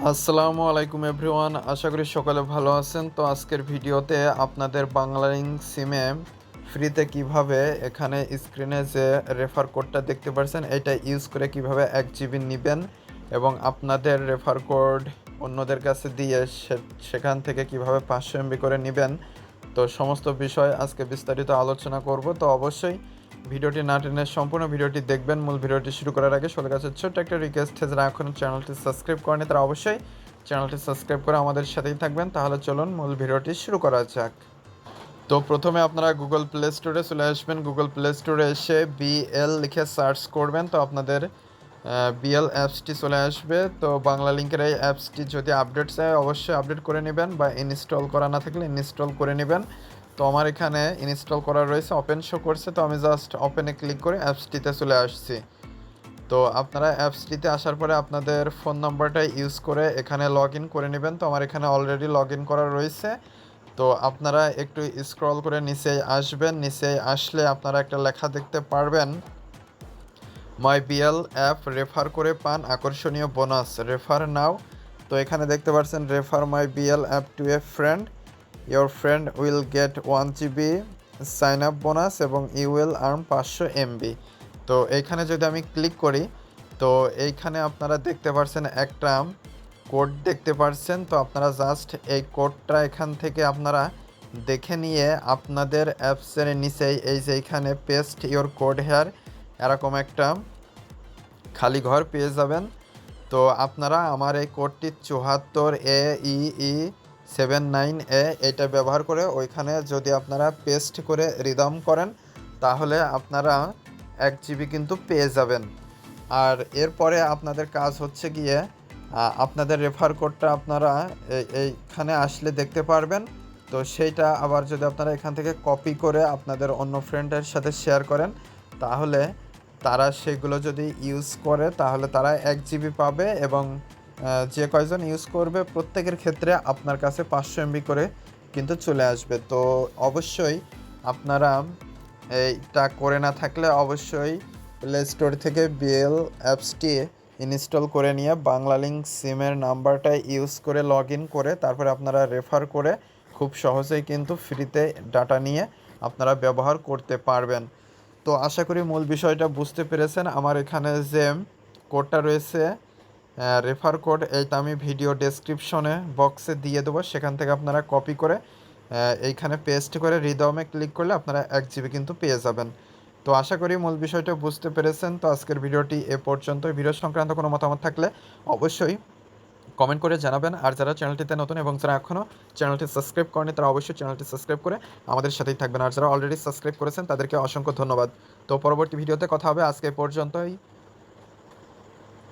আসসালামু আলাইকুম এভরিওয়ান, আশা করি সকলে ভালো আছেন। তো আজকের ভিডিওতে আপনাদের বাংলালিংক সিমে ফ্রিতে কিভাবে এখানে স্ক্রিনে যে রেফার কোডটা দেখতে পাচ্ছেন এটা ইউজ করে কিভাবে 1 জিবি নেবেন এবং আপনাদের রেফার কোড অন্যদের কাছে দিয়ে সেখান থেকে কিভাবে 500 MB করে নেবেন, তো সমস্ত বিষয় আজকে বিস্তারিত আলোচনা করব। তো অবশ্যই ভিডিওটি না টেনে সম্পূর্ণ ভিডিওটি দেখবেন। মূল ভিডিওটি শুরু করার আগে সবার কাছে ছোট্ট একটা রিকোয়েস্ট, যারা এখনও চ্যানেলটি সাবস্ক্রাইব করেনি তারা অবশ্যই চ্যানেলটি সাবস্ক্রাইব করে আমাদের সাথেই থাকবেন। তাহলে চলুন মূল ভিডিওটি শুরু করা যাক। তো প্রথমে আপনারা গুগল প্লে স্টোরে চলে আসবেন। গুগল প্লে স্টোরে এসে বিএল লিখে সার্চ করবেন, তো আপনাদের বিএল অ্যাপসটি চলে আসবে। তো বাংলা লিঙ্কের এই অ্যাপসটি যদি আপডেট চায় অবশ্যই আপডেট করে নেবেন, বা ইনস্টল করা না থাকলে ইনস্টল করে নেবেন। তো আমার এখানে ইনস্টল করা রয়েছে, ওপেন শো করছে, তো আমি জাস্ট ওপেনে ক্লিক করে অ্যাপসটিতে চলে আসছি। তো আপনারা অ্যাপসটিতে আসার পরে আপনাদের ফোন নাম্বারটা ইউজ করে এখানে লগ ইন করে নেবেন। তো আমার এখানে অলরেডি লগ ইন করা রয়েছে। তো আপনারা একটু স্ক্রল করে নিচে আসবেন। নিচে আসলে আপনারা একটা লেখা দেখতে পারবেন, মাই বিএল অ্যাপ রেফার করে পান আকর্ষণীয় বোনাস, রেফার নাও। তো এখানে দেখতে পাচ্ছেন, refer my BL app to a friend, your friend will get 1 GB sign up bonus এবং ইউ উইল আর্ন 500 MB। তো এইখানে যদি আমি ক্লিক করি, তো এইখানে আপনারা দেখতে পাচ্ছেন একটা কোড দেখতে পাচ্ছেন। তো আপনারা জাস্ট এই কোডটা এখান থেকে আপনারা দেখে নিয়ে আপনাদের অ্যাপসের নিচেই এই যে এইখানে পেস্ট ইওর কোড হেয়ার এরকম একটা খালি ঘর পেয়ে যাবেন। তো আপনারা আমার এই কোডটি 74AEE79A এটা ব্যবহার করে ওইখানে যদি আপনারা পেস্ট করে রিডাম করেন তাহলে আপনারা 1 GB কিন্তু পেয়ে যাবেন। আর এরপরে আপনাদের কাজ হচ্ছে গিয়ে আপনাদের রেফার কোডটা আপনারা এইখানে আসলে দেখতে পারবেন। তো সেইটা আবার যদি আপনারা এখান থেকে কপি করে আপনাদের অন্য ফ্রেন্ডের সাথে শেয়ার করেন, তাহলে তারা সেগুলো যদি ইউজ করে তাহলে তারা 1 GB পাবে এবং যে কয়জন ইউজ করবে প্রত্যেকের ক্ষেত্রে আপনার কাছে 500 MB করে কিন্তু চলে আসবে। তো অবশ্যই আপনারা এইটা করে না থাকলে অবশ্যই প্লে স্টোর থেকে বিএল অ্যাপসটি ইনস্টল করে নিয়ে বাংলালিংক সিমের নাম্বারটা ইউজ করে লগ ইন করে তারপরে আপনারা রেফার করে খুব সহজেই কিন্তু ফ্রিতে ডাটা নিয়ে আপনারা ব্যবহার করতে পারবেন। তো আশা করি মূল বিষয়টা বুঝতে পেরেছেন। আমার এখানে যে কোডটা রয়েছে রেফার কোড, এইটা আমি ভিডিও ডেসক্রিপশনে বক্সে দিয়ে দেবো, সেখান থেকে আপনারা কপি করে এইখানে পেস্ট করে রিদমে ক্লিক করলে আপনারা 1 GB কিন্তু পেয়ে যাবেন। তো আশা করি মূল বিষয়টা বুঝতে পেরেছেন। তো আজকের ভিডিওটি এ পর্যন্ত। ভিডিও সংক্রান্ত কোনো মতামত থাকলে অবশ্যই কমেন্ট করে জানাবেন। আর যারা চ্যানেলটিতে নতুন এবং যারা এখনও চ্যানেলটি সাবস্ক্রাইব করেনি তারা অবশ্যই চ্যানেলটি সাবস্ক্রাইব করে আমাদের সাথেই থাকবেন। আর যারা অলরেডি সাবস্ক্রাইব করেছেন তাদেরকে অসংখ্য ধন্যবাদ। তো পরবর্তী ভিডিওতে কথা হবে। আজকে পর্যন্তই।